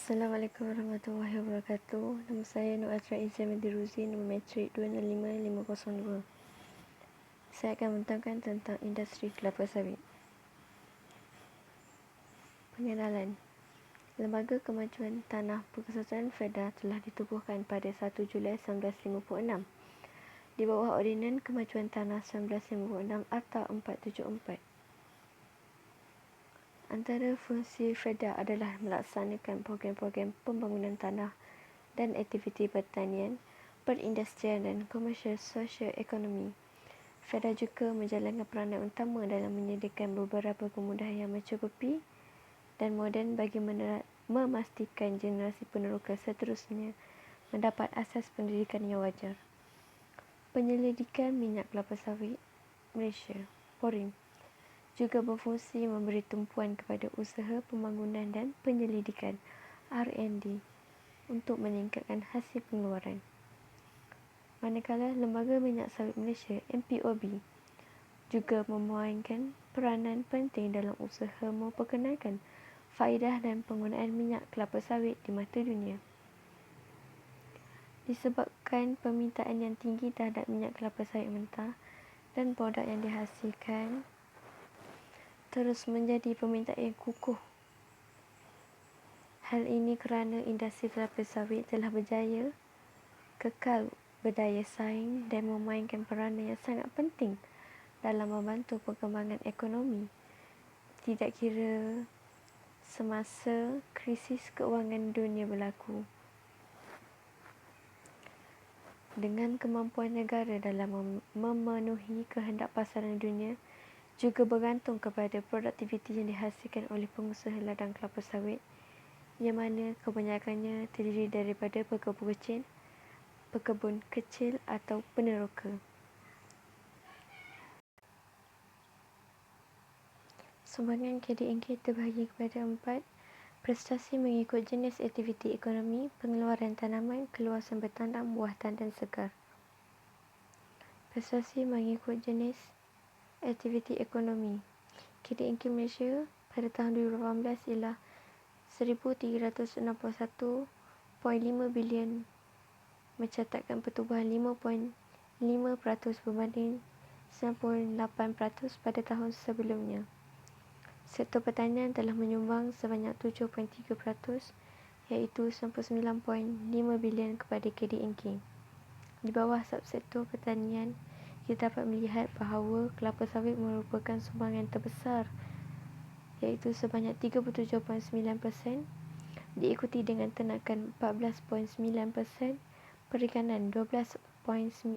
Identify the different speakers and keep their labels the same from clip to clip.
Speaker 1: Assalamualaikum warahmatullahi wabarakatuh. Nama saya Nur Azra Izzah Mediruzi, nombor metrik 255502. Saya akan membentangkan tentang industri kelapa sawit. Pengenalan. Lembaga Kemajuan Tanah Persekutuan FEDA telah ditubuhkan pada 1 Julai 1956 di bawah Ordinan Kemajuan Tanah 1956 Akta 474. Antara fungsi FEDA adalah melaksanakan program-program pembangunan tanah dan aktiviti pertanian, perindustrian dan komersial sosio-ekonomi. FEDA juga menjalankan peranan utama dalam menyediakan beberapa kemudahan yang mencukupi dan moden bagi memastikan generasi peneroka seterusnya mendapat asas pendidikan yang wajar. Penyelidikan minyak kelapa sawit Malaysia, PORIM, juga berfungsi memberi tumpuan kepada usaha pembangunan dan penyelidikan R&D untuk meningkatkan hasil pengeluaran. Manakala Lembaga Minyak Sawit Malaysia MPOB juga memainkan peranan penting dalam usaha memperkenalkan faedah dan penggunaan minyak kelapa sawit di mata dunia. Disebabkan permintaan yang tinggi terhadap minyak kelapa sawit mentah dan produk yang dihasilkan terus menjadi permintaan yang kukuh. Hal ini kerana industri kelapa sawit telah berjaya kekal berdaya saing dan memainkan peranan yang sangat penting dalam membantu perkembangan ekonomi, tidak kira semasa krisis keuangan dunia berlaku. Dengan kemampuan negara dalam memenuhi kehendak pasaran dunia juga bergantung kepada produktiviti yang dihasilkan oleh pengusaha ladang kelapa sawit, yang mana kebanyakannya terdiri daripada pekebun kecil atau peneroka. Sumbangan KDNK terbahagi kepada 4. Prestasi mengikut jenis aktiviti ekonomi, pengeluaran tanaman, keluasan bertanam, buah-tanam dan segar. Prestasi mengikut jenis aktiviti ekonomi. KDNK Malaysia pada tahun 2018 ialah 1,361.5 bilion, mencatatkan pertumbuhan 5.5% berbanding 98% pada tahun sebelumnya. Sektor pertanian telah menyumbang sebanyak 7.3%, iaitu 99.5 bilion kepada KDNK. Di bawah subsektor pertanian, kita dapat melihat bahawa kelapa sawit merupakan sumbangan terbesar, iaitu sebanyak 37.9%, diikuti dengan ternakan 14.9%, perikanan 12.5%,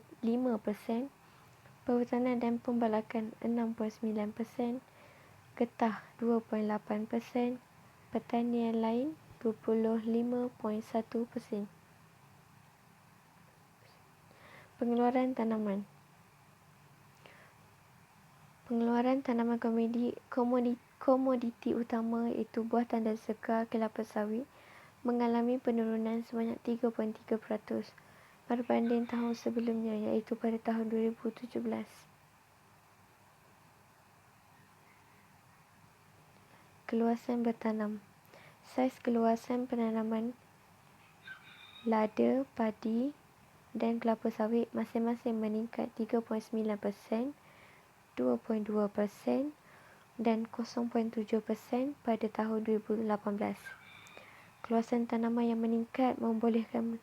Speaker 1: perhutanan dan pembalakan 6.9%, getah 2.8%, pertanian lain 25.1%. Pengeluaran tanaman. Pengeluaran tanaman komoditi utama iaitu buah-tanam dan segar kelapa sawit mengalami penurunan sebanyak 3.3% berbanding tahun sebelumnya, iaitu pada tahun 2017. Keluasan bertanam. Saiz keluasan penanaman lada, padi dan kelapa sawit masing-masing meningkat 3.9%, 2.2% dan 0.7% pada tahun 2018. Keluasan tanaman yang meningkat membolehkan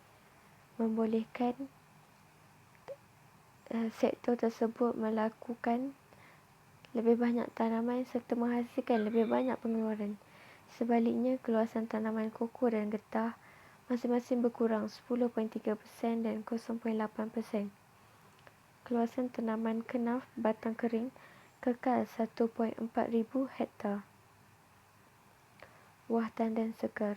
Speaker 1: sektor tersebut melakukan lebih banyak tanaman serta menghasilkan lebih banyak pengeluaran. Sebaliknya, keluasan tanaman koko dan getah masing-masing berkurang 10.3% dan 0.8%. Keluasan tanaman kenaf batang kering kekal 1.4 ribu hektar. Buah-tanam dan segar.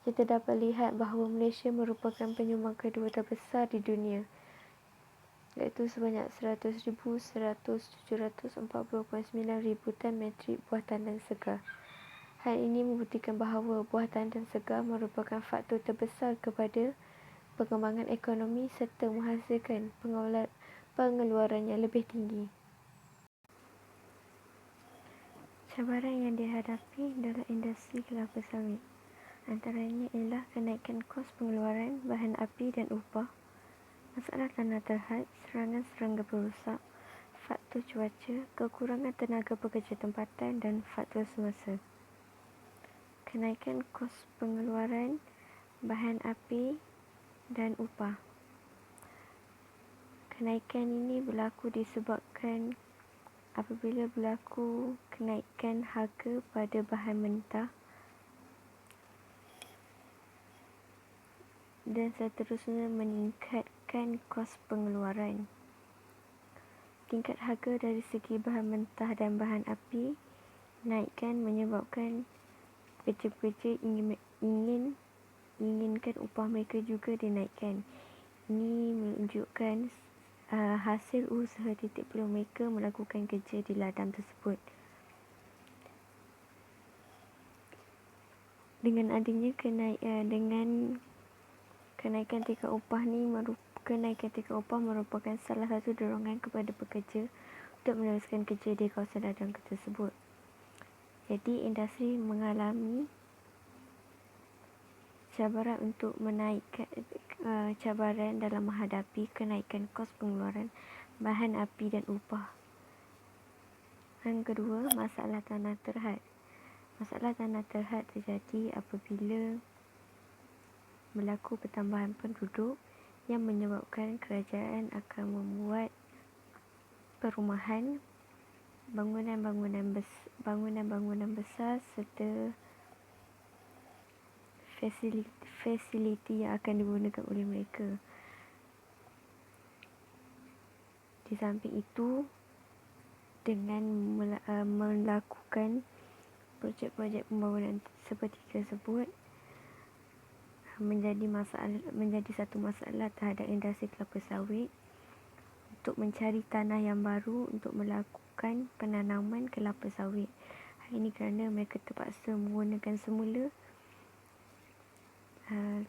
Speaker 1: Kita dapat lihat bahawa Malaysia merupakan penyumbang kedua terbesar di dunia, iaitu sebanyak 100,740.9 tan metrik buah-tanam dan segar. Hal ini membuktikan bahawa buah-tanam dan segar merupakan faktor terbesar kepada pengembangan ekonomi serta menghasilkan pengeluaran yang lebih tinggi. Cabaran yang dihadapi dalam industri industri kelapa sawit. Antaranya ialah kenaikan kos pengeluaran bahan api dan upah, masalah tanah terhad, serangan serangga perosak, faktor cuaca, kekurangan tenaga pekerja tempatan dan faktor semasa. Kenaikan kos pengeluaran bahan api dan upah. Kenaikan ini berlaku disebabkan apabila berlaku kenaikan harga pada bahan mentah dan seterusnya meningkatkan kos pengeluaran. Tingkat harga dari segi bahan mentah dan bahan api naikkan menyebabkan pekerja-pekerja inginkan upah mereka juga dinaikkan. Ini menunjukkan hasil usaha titik peluang mereka melakukan kerja di ladang tersebut. Dengan adanya kenaikan tingkat upah merupakan salah satu dorongan kepada pekerja untuk meneruskan kerja di kawasan ladang tersebut. Jadi industri mengalami cabaran dalam menghadapi kenaikan kos pengeluaran bahan api dan upah. Yang kedua, masalah tanah terhad. Masalah tanah terhad terjadi apabila berlaku pertambahan penduduk yang menyebabkan kerajaan akan membuat perumahan, bangunan besar serta fasiliti yang akan digunakan oleh mereka. Di samping itu, dengan melakukan projek-projek pembangunan seperti tersebut menjadi satu masalah terhadap industri kelapa sawit untuk mencari tanah yang baru untuk melakukan penanaman kelapa sawit. Hal ini kerana mereka terpaksa menggunakan semula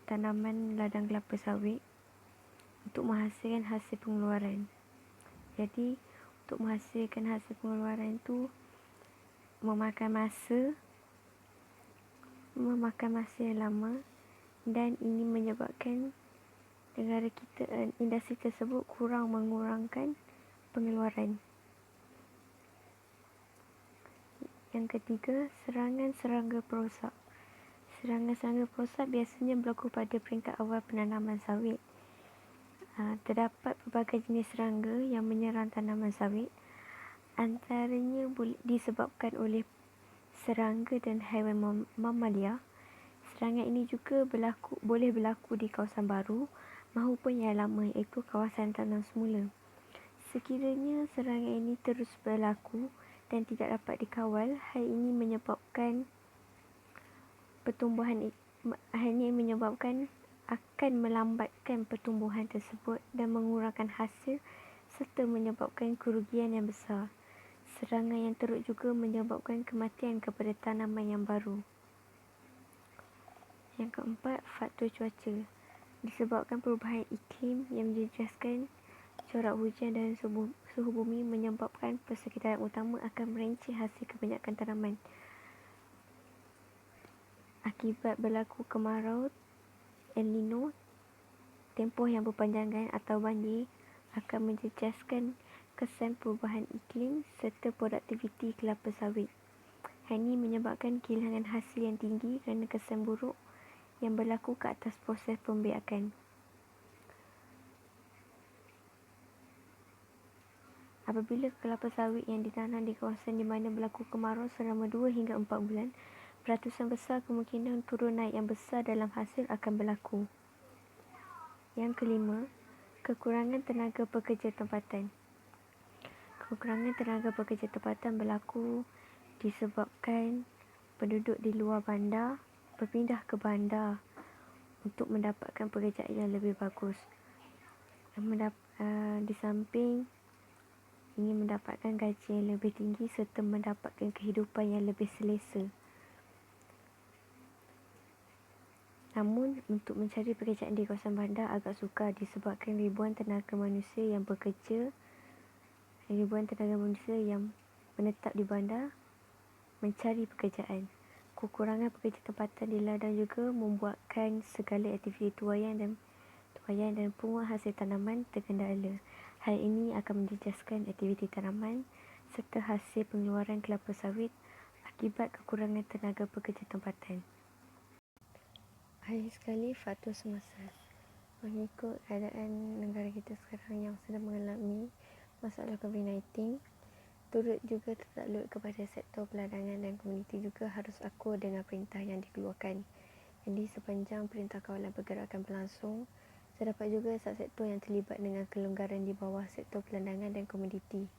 Speaker 1: tanaman ladang kelapa sawit untuk menghasilkan hasil pengeluaran. Jadi untuk menghasilkan hasil pengeluaran itu memakan masa yang lama, dan ini menyebabkan industri tersebut mengurangkan pengeluaran. Yang ketiga, serangan serangga perosak. Serangan serangga perosak biasanya berlaku pada peringkat awal penanaman sawit. Terdapat pelbagai jenis serangga yang menyerang tanaman sawit. Antaranya disebabkan oleh serangga dan haiwan mamalia. Serangan ini juga boleh berlaku di kawasan baru maupun yang lama, iaitu kawasan tanam semula. Sekiranya serangan ini terus berlaku dan tidak dapat dikawal, hal ini menyebabkan akan melambatkan pertumbuhan tersebut dan mengurangkan hasil serta menyebabkan kerugian yang besar. Serangan yang teruk juga menyebabkan kematian kepada tanaman yang baru. Yang keempat, faktor cuaca. Disebabkan perubahan iklim yang menjejaskan corak hujan dan suhu bumi menyebabkan persekitaran utama akan merinci hasil kebanyakan tanaman. Akibat berlaku kemarau, El Nino, tempoh yang berpanjangan atau banjir akan menjejaskan kesan perubahan iklim serta produktiviti kelapa sawit. Hal ini menyebabkan kehilangan hasil yang tinggi kerana kesan buruk yang berlaku ke atas proses pembiakan. Apabila kelapa sawit yang ditanam di kawasan di mana berlaku kemarau selama 2 hingga 4 bulan, peratusan besar kemungkinan turun naik yang besar dalam hasil akan berlaku. Yang kelima, kekurangan tenaga pekerja tempatan. Kekurangan tenaga pekerja tempatan berlaku disebabkan penduduk di luar bandar berpindah ke bandar untuk mendapatkan pekerjaan yang lebih bagus. Di samping ingin mendapatkan gaji yang lebih tinggi serta mendapatkan kehidupan yang lebih selesa. Namun, untuk mencari pekerjaan di kawasan bandar agak sukar disebabkan ribuan tenaga manusia yang menetap di bandar mencari pekerjaan. kekurangan pekerja tempatan di ladang juga membuatkan segala aktiviti tuaian dan pungut hasil tanaman terkendala. Hal ini akan menjejaskan aktiviti tanaman serta hasil pengeluaran kelapa sawit akibat kekurangan tenaga pekerja tempatan. Akhir sekali, faktor semasa. Mengikut keadaan negara kita sekarang yang sedang mengalami masalah COVID-19, turut juga tertakluk kepada sektor peladangan dan komuniti juga harus akur dengan perintah yang dikeluarkan. Jadi sepanjang perintah kawalan pergerakan berlangsung, terdapat juga sektor yang terlibat dengan kelonggaran di bawah sektor peladangan dan komoditi.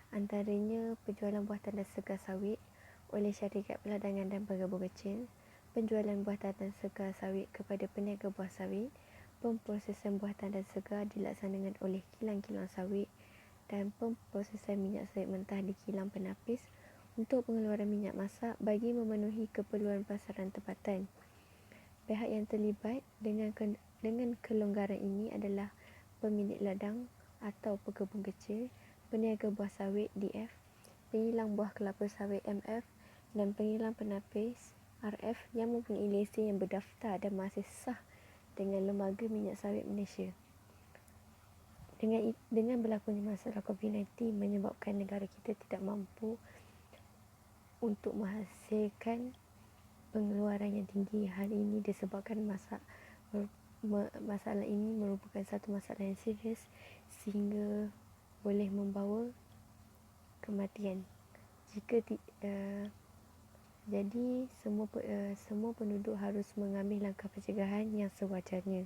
Speaker 1: Antaranya penjualan buah tanda segar sawit oleh syarikat peladangan dan penggabung kecil, penjualan buah tanda segar sawit kepada peniaga buah sawit, pemprosesan buah tanda segar dilaksanakan oleh kilang-kilang sawit dan pemprosesan minyak sawit mentah di kilang penapis untuk pengeluaran minyak masak bagi memenuhi keperluan pasaran tempatan. Pihak yang terlibat dengan kelonggaran ini adalah pemilik ladang atau pekebun kecil, peniaga buah sawit DF, pengilang buah kelapa sawit MF dan pengilang penapis RF yang mempunyai lesen yang berdaftar dan masih sah dengan Lembaga Minyak Sawit Malaysia. Dengan berlakunya masalah COVID-19 menyebabkan negara kita tidak mampu untuk menghasilkan pengeluaran yang tinggi. Hal ini disebabkan masalah ini merupakan satu masalah yang serius sehingga boleh membawa kematian. Jadi semua penduduk harus mengambil langkah pencegahan yang sewajarnya.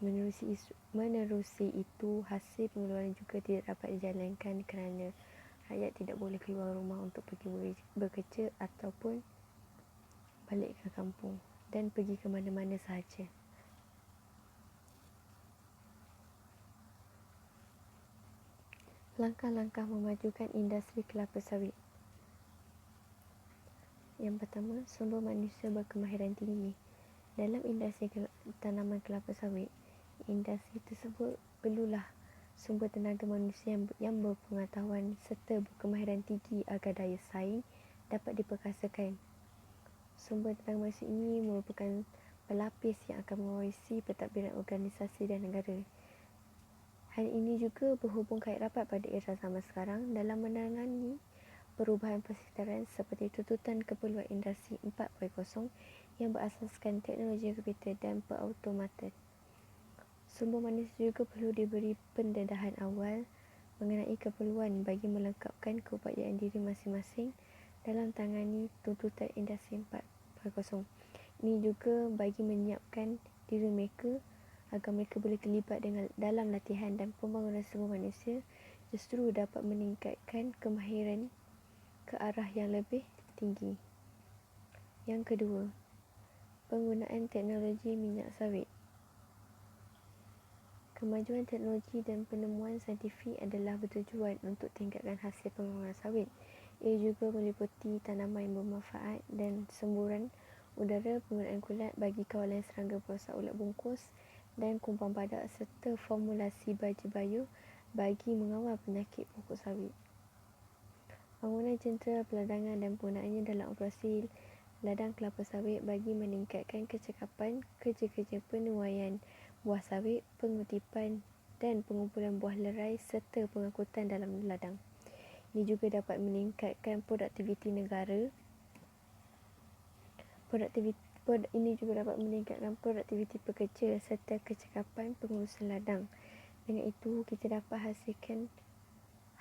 Speaker 1: Menerusi itu, hasil pengeluaran juga tidak dapat dijalankan kerana rakyat tidak boleh keluar rumah untuk pergi bekerja ataupun balik ke kampung dan pergi ke mana-mana sahaja. Langkah-langkah memajukan industri kelapa sawit. Yang pertama, sumber manusia berkemahiran tinggi. Dalam industri tanaman kelapa sawit, industri tersebut perlulah sumber tenaga manusia yang berpengetahuan serta berkemahiran tinggi agar daya saing dapat diperkasakan. Sumber tenaga manusia ini merupakan pelapis yang akan mewarisi pentadbiran organisasi dan negara. Hal ini juga berhubung kait rapat pada era zaman sekarang dalam menangani perubahan persekitaran seperti tuntutan keperluan industri 4.0 yang berasaskan teknologi komputer dan berautomatan. Sumber manusia juga perlu diberi pendedahan awal mengenai keperluan bagi melengkapkan keupayaan diri masing-masing dalam tangani tuntutan industri 4.0. Ini juga bagi menyiapkan diri mereka agar mereka boleh terlibat dalam latihan dan pembangunan sumber manusia justru dapat meningkatkan kemahiran ke arah yang lebih tinggi. Yang kedua, penggunaan teknologi minyak sawit. Kemajuan teknologi dan penemuan saintifik adalah bertujuan untuk tingkatkan hasil pengeluaran sawit. Ia juga meliputi tanaman yang bermanfaat dan semburan udara, penggunaan kulat bagi kawalan serangga perosak ulat bungkus dan kumpulan badak serta formulasi baja bayu bagi mengawal penyakit pokok sawit. Bangunan jentera peladangan dan penggunaannya dalam operasi ladang kelapa sawit bagi meningkatkan kecekapan kerja-kerja penuaian buah sawit, pengutipan dan pengumpulan buah lerai serta pengangkutan dalam ladang. Ini juga dapat meningkatkan produktiviti negara. Ini juga dapat meningkatkan produktiviti pekerja serta kecekapan pengurusan ladang. Dengan itu, kita dapat hasilkan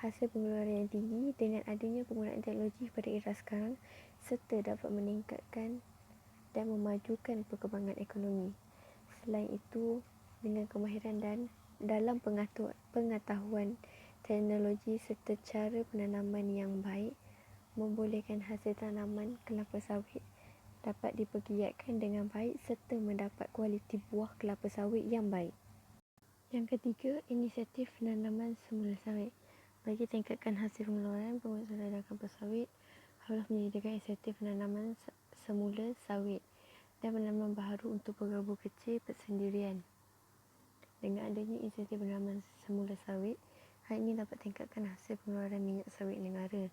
Speaker 1: hasil pengeluaran yang tinggi dengan adanya penggunaan teknologi pada era sekarang serta dapat meningkatkan dan memajukan perkembangan ekonomi. Selain itu, dengan kemahiran dan dalam pengetahuan teknologi serta cara penanaman yang baik, membolehkan hasil tanaman kelapa sawit dapat dipergiatkan dengan baik serta mendapat kualiti buah kelapa sawit yang baik. Yang ketiga, inisiatif penanaman semula sawit. Bagi tingkatkan hasil pengeluaran, pengusaha ladang kelapa sawit harus menyediakan inisiatif penanaman semula sawit dan penanaman baharu untuk pegabung kecil persendirian. Dengan adanya inisiatif penanaman semula sawit, hal ini dapat tingkatkan hasil pengeluaran minyak sawit negara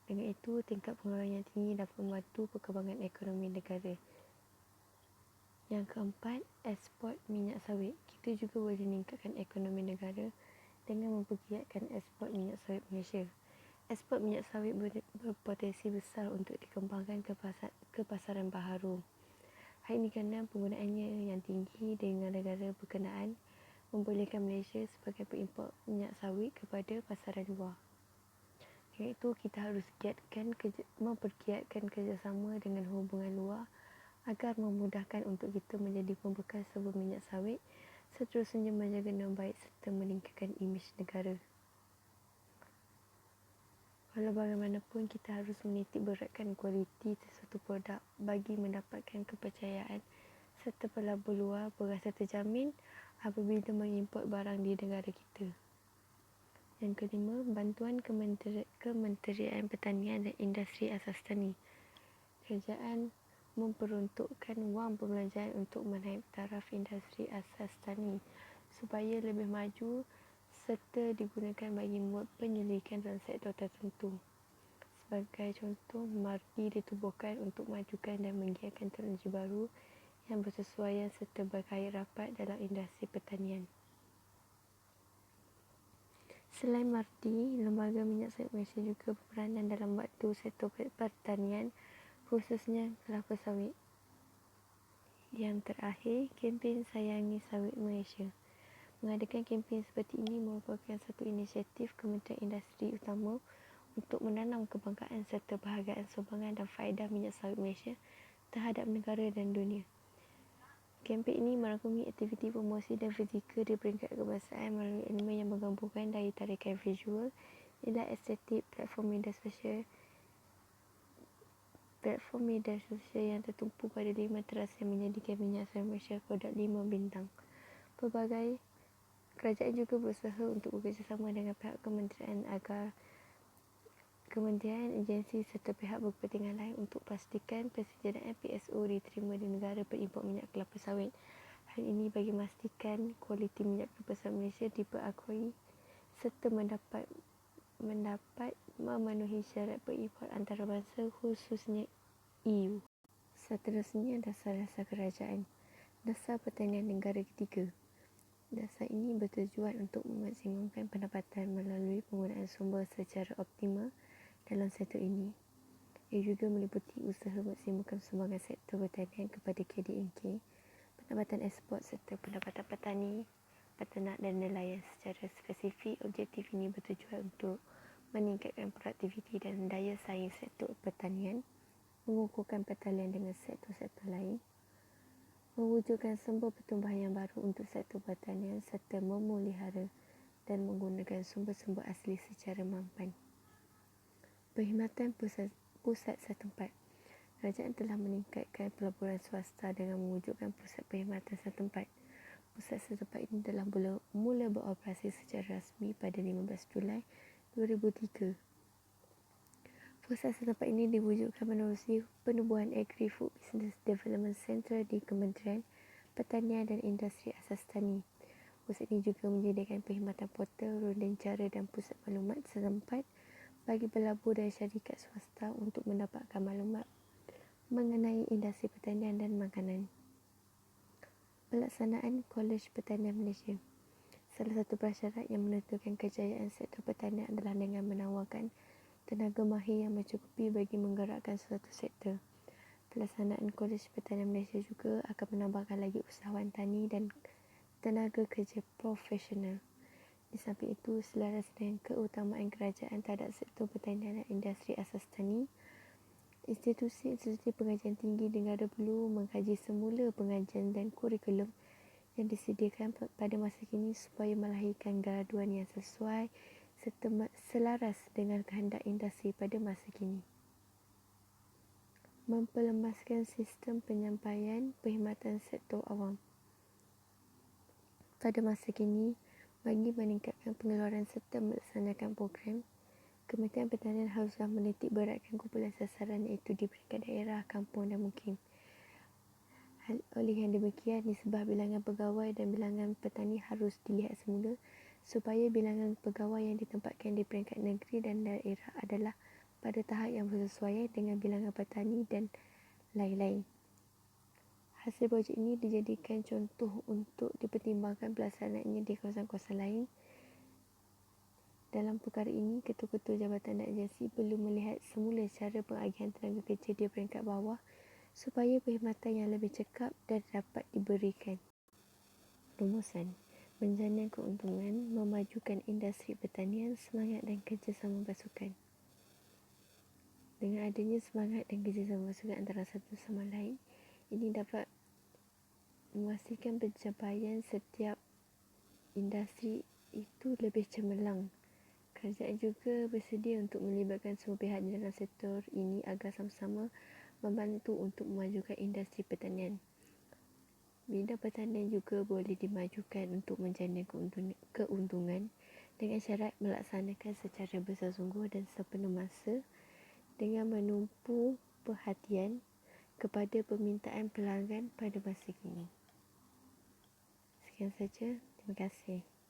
Speaker 1: Dengan itu, tingkat pengeluaran yang tinggi dapat membantu perkembangan ekonomi negara. Yang keempat, ekspor minyak sawit. Kita juga boleh meningkatkan ekonomi negara dengan mempergiatkan ekspor minyak sawit Malaysia. Ekspor minyak sawit berpotensi besar untuk dikembangkan ke pasaran baharu. Hal ini kerana penggunaannya yang tinggi di negara berkenaan membolehkan Malaysia sebagai pengimport minyak sawit kepada pasaran luar. Dengan itu, kita harus mempergiatkan kerjasama dengan hubungan luar agar memudahkan untuk kita menjadi pembekal sumber minyak sawit, seterusnya menjaga nama baik serta meningkatkan imej negara. Walau bagaimanapun, kita harus menitik beratkan kualiti sesuatu produk bagi mendapatkan kepercayaan serta pelabur luar berasa terjamin apabila mengimport barang di negara kita. Yang kelima, bantuan Kementerian Pertanian dan Industri Asas Tani. Kerajaan memperuntukkan wang perbelanjaan untuk menaik taraf industri asas tani supaya lebih maju serta digunakan bagi penyelidikan dalam sektor tertentu. Sebagai contoh, MARDI ditubuhkan untuk majukan dan menggiatkan teknologi baru yang bersesuaian serta berkait rapat dalam industri pertanian. Selain MARDI, Lembaga Minyak Sawit Malaysia juga berperanan dalam membantu sektor pertanian, khususnya kelapa sawit. Yang terakhir, kempen Sayangi Sawit Malaysia. Mengadakan kempen seperti ini merupakan satu inisiatif Kementerian Industri Utama untuk menanam kebanggaan serta perhargaan sumbangan dan faedah minyak sawit Malaysia terhadap negara dan dunia. Kempen ini merangkumi aktiviti promosi dan fizikal di peringkat kebangsaan melalui elemen yang menggabungkan daya tarikan visual, nilai estetik, platform media sosial yang tertumpu pada 5 teras yang menjadikan minyak sawit Malaysia kodak 5 bintang. Pelbagai kerajaan juga berusaha untuk bekerjasama dengan pihak kementerian, agensi serta pihak berkepentingan lain untuk pastikan persediaan PSO diterima di negara pengimport minyak kelapa sawit. Hal ini bagi memastikan kualiti minyak kelapa sawit Malaysia diperakui serta mendapat memenuhi syarat pengimport antarabangsa khususnya EU. Seterusnya, dasar-dasar kerajaan. Dasar pertanian negara ketiga. Dasar ini bertujuan untuk memaksimumkan pendapatan melalui penggunaan sumber secara optimal dalam sektor ini. Ia juga meliputi usaha maksimumkan sumbangan sektor pertanian kepada KDNK, pendapatan ekspor serta pendapatan petani, peternak dan nelayan. Secara spesifik, objektif ini bertujuan untuk meningkatkan produktiviti dan daya saing sektor pertanian, mengukuhkan pertalian dengan sektor-sektor lain, mewujudkan sumber pertumbuhan yang baru untuk sektor pertanian serta memelihara dan menggunakan sumber-sumber asli secara mampan. Perkhidmatan pusat setempat. Kerajaan telah meningkatkan pelaburan swasta dengan mewujudkan pusat perkhidmatan setempat. Pusat setempat ini telah mula beroperasi secara rasmi pada 15 Julai 2003. Pusat setempat ini diwujudkan menerusi penubuhan Agri-Food Business Development Centre di Kementerian Pertanian dan Industri Asas Tani. Pusat ini juga menyediakan perkhidmatan portal, runding cara dan pusat maklumat setempat bagi pelabur dan syarikat swasta untuk mendapatkan maklumat mengenai industri pertanian dan makanan. Pelaksanaan Kolej Pertanian Malaysia. Salah satu prasyarat yang menentukan kejayaan sektor pertanian adalah dengan menawarkan tenaga mahir yang mencukupi bagi menggerakkan suatu sektor. Pelaksanaan Kolej Pertanian Malaysia juga akan menambahkan lagi usahawan tani dan tenaga kerja profesional. Di samping itu, selaras dengan keutamaan kerajaan terhadap sektor pertanian dan industri asas tani, institusi pengajian tinggi negara perlu mengkaji semula pengajian dan kurikulum yang disediakan pada masa kini supaya melahirkan graduan yang sesuai serta selaras dengan kehendak industri pada masa kini. Mempelemaskan sistem penyampaian perkhidmatan sektor awam. Pada masa kini, bagi meningkatkan pengeluaran serta melaksanakan program, Kementerian Pertanian haruslah menitik beratkan kumpulan sasaran iaitu di peringkat daerah, kampung dan mukim. Oleh yang demikian, nisbah bilangan pegawai dan bilangan petani harus dilihat semula supaya bilangan pegawai yang ditempatkan di peringkat negeri dan daerah adalah pada tahap yang bersesuaian dengan bilangan petani dan lain-lain. Hasil projek ini dijadikan contoh untuk dipertimbangkan pelaksanaannya di kawasan-kawasan lain. Dalam perkara ini, ketua-ketua jabatan dan agensi perlu melihat semula cara pengagihan tenaga kerja di peringkat bawah supaya perkhidmatan yang lebih cekap dan dapat diberikan. Rumusan: menjana keuntungan, memajukan industri pertanian, semangat dan kerjasama pasukan. Dengan adanya semangat dan kerjasama pasukan antara satu sama lain, ini dapat memastikan pencapaian setiap industri itu lebih cemerlang. Kerajaan juga bersedia untuk melibatkan semua pihak di dalam sektor ini agar sama-sama membantu untuk memajukan industri pertanian. Bidang pertanian juga boleh dimajukan untuk menjana keuntungan dengan syarat melaksanakan secara bersungguh dan sepenuh masa dengan menumpu perhatian kepada permintaan pelanggan pada masa kini. Sekian saja. Terima kasih.